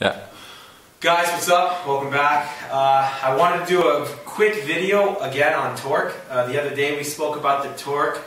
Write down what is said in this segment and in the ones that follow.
Yeah. Guys, what's up? Welcome back. I wanted to do a quick video again on torque. The other day we spoke about the torque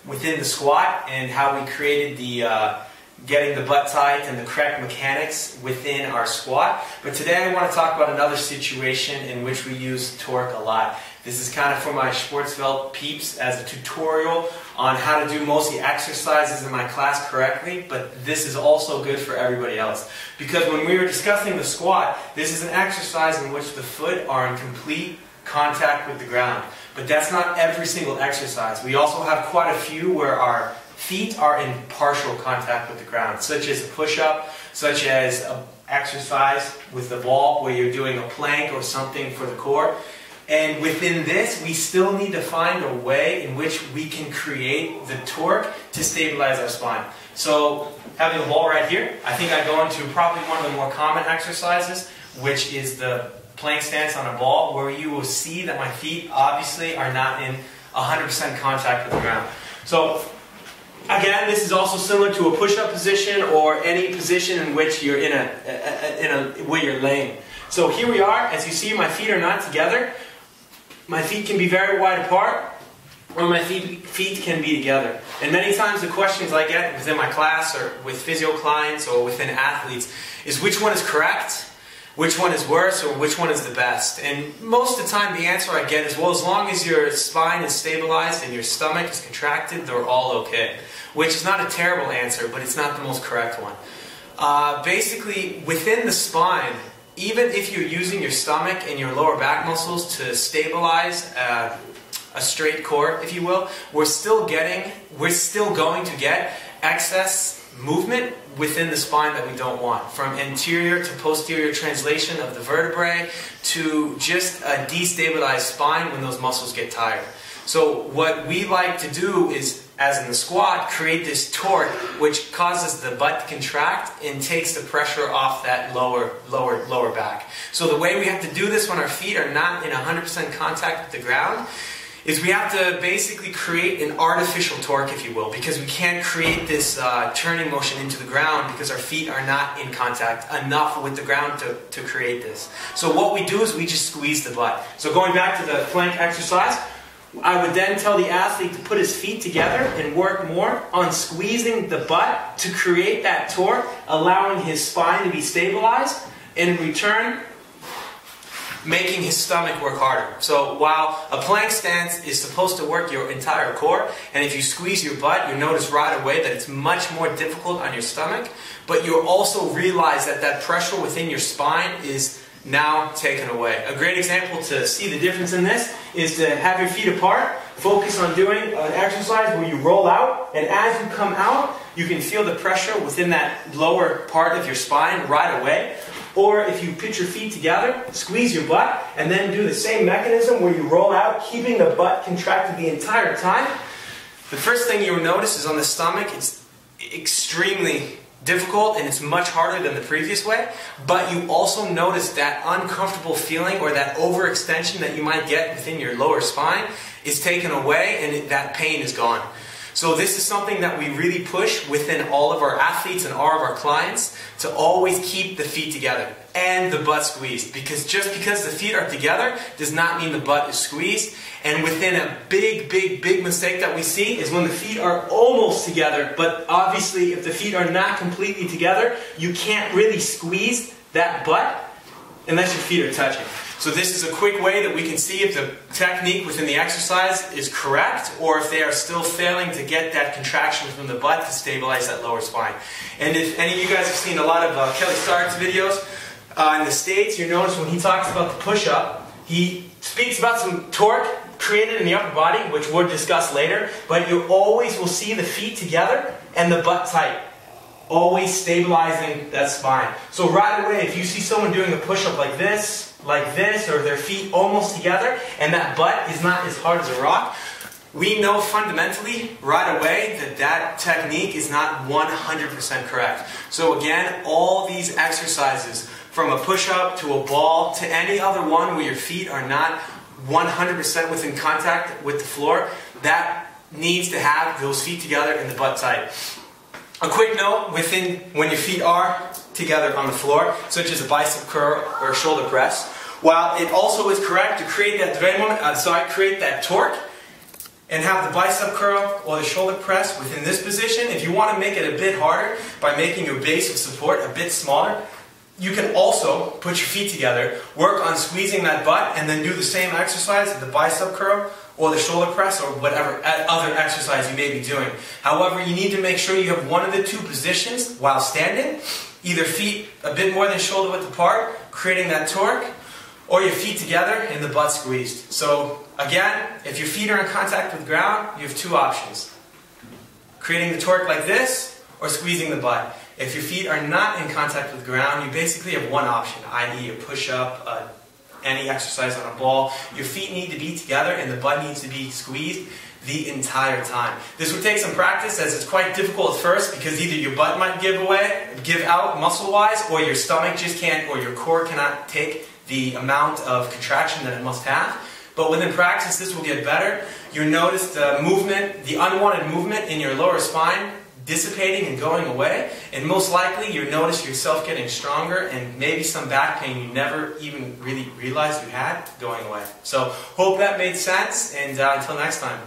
within the squat and how we created the getting the butt tight and the correct mechanics within our squat. But today I want to talk about another situation in which we use torque a lot. This is kind of for my Sportsveld peeps as a tutorial on how to do most of the exercises in my class correctly, but this is also good for everybody else. Because when we were discussing the squat, this is an exercise in which the foot are in complete contact with the ground. But that's not every single exercise. We also have quite a few where our feet are in partial contact with the ground, such as a push-up, such as an exercise with the ball where you're doing a plank or something for the core. And within this, we still need to find a way in which we can create the torque to stabilize our spine. So, having the ball right here, I think I go into probably one of the more common exercises, which is the plank stance on a ball, where you will see that my feet obviously are not in 100% contact with the ground. So, again, this is also similar to a push-up position or any position in which you're where you're laying. So here we are. As you see, my feet are not together. My feet can be very wide apart, or my feet can be together. And many times the questions I get within my class or with physio clients or within athletes is which one is correct, which one is worse, or which one is the best. And most of the time the answer I get is, well, as long as your spine is stabilized and your stomach is contracted, they're all okay. Which is not a terrible answer, but it's not the most correct one. Basically, within the spine, even if you're using your stomach and your lower back muscles to stabilize a straight core, if you will, we're still going to get excess movement within the spine that we don't want. From anterior to posterior translation of the vertebrae to just a destabilized spine when those muscles get tired. So what we like to do is, as in the squat, create this torque which causes the butt to contract and takes the pressure off that lower back. So the way we have to do this when our feet are not in 100% contact with the ground is we have to basically create an artificial torque, if you will, because we can't create this turning motion into the ground because our feet are not in contact enough with the ground to create this. So what we do is we just squeeze the butt. So going back to the plank exercise, I would then tell the athlete to put his feet together and work more on squeezing the butt to create that torque, allowing his spine to be stabilized, and in return, making his stomach work harder. So while a plank stance is supposed to work your entire core, and if you squeeze your butt, you notice right away that it's much more difficult on your stomach, but you'll also realize that that pressure within your spine is now taken away. A great example to see the difference in this is to have your feet apart, focus on doing an exercise where you roll out, and as you come out, you can feel the pressure within that lower part of your spine right away. Or if you put your feet together, squeeze your butt, and then do the same mechanism where you roll out, keeping the butt contracted the entire time. The first thing you'll notice is on the stomach, it's extremely difficult and it's much harder than the previous way, but you also notice that uncomfortable feeling or that overextension that you might get within your lower spine is taken away and that pain is gone. So this is something that we really push within all of our athletes and all of our clients, to always keep the feet together and the butt squeezed. Because just because the feet are together does not mean the butt is squeezed. And within a big mistake that we see is when the feet are almost together, but obviously if the feet are not completely together, you can't really squeeze that butt unless your feet are touching. So this is a quick way that we can see if the technique within the exercise is correct or if they are still failing to get that contraction from the butt to stabilize that lower spine. And if any of you guys have seen a lot of Kelly Starrett's videos in the States, you notice when he talks about the push-up, he speaks about some torque created in the upper body, which we'll discuss later, but you always will see the feet together and the butt tight, always stabilizing that spine. So right away, if you see someone doing a push-up like this, or their feet almost together, and that butt is not as hard as a rock, we know fundamentally right away that that technique is not 100% correct. So again, all these exercises, from a push-up to a ball to any other one where your feet are not 100% within contact with the floor, that needs to have those feet together and the butt tight. A quick note, when your feet are together on the floor, such as a bicep curl or a shoulder press. While it also is correct to create that create that torque and have the bicep curl or the shoulder press within this position. If you want to make it a bit harder by making your base of support a bit smaller, you can also put your feet together, work on squeezing that butt, and then do the same exercise, the bicep curl or the shoulder press or whatever other exercise you may be doing. However, you need to make sure you have one of the two positions while standing, either feet a bit more than shoulder width apart, creating that torque, or your feet together and the butt squeezed. So again, if your feet are in contact with the ground, you have two options. Creating the torque like this, or squeezing the butt. If your feet are not in contact with the ground, you basically have one option, i.e. a push-up, any exercise on a ball. Your feet need to be together and the butt needs to be squeezed the entire time. This would take some practice, as it's quite difficult at first, because either your butt might give out muscle-wise, or your stomach just can't, or your core cannot take the amount of contraction that it must have. But within practice, this will get better. You'll notice the movement, the unwanted movement in your lower spine dissipating and going away, and most likely you'll notice yourself getting stronger and maybe some back pain you never even really realized you had going away. So hope that made sense, and until next time.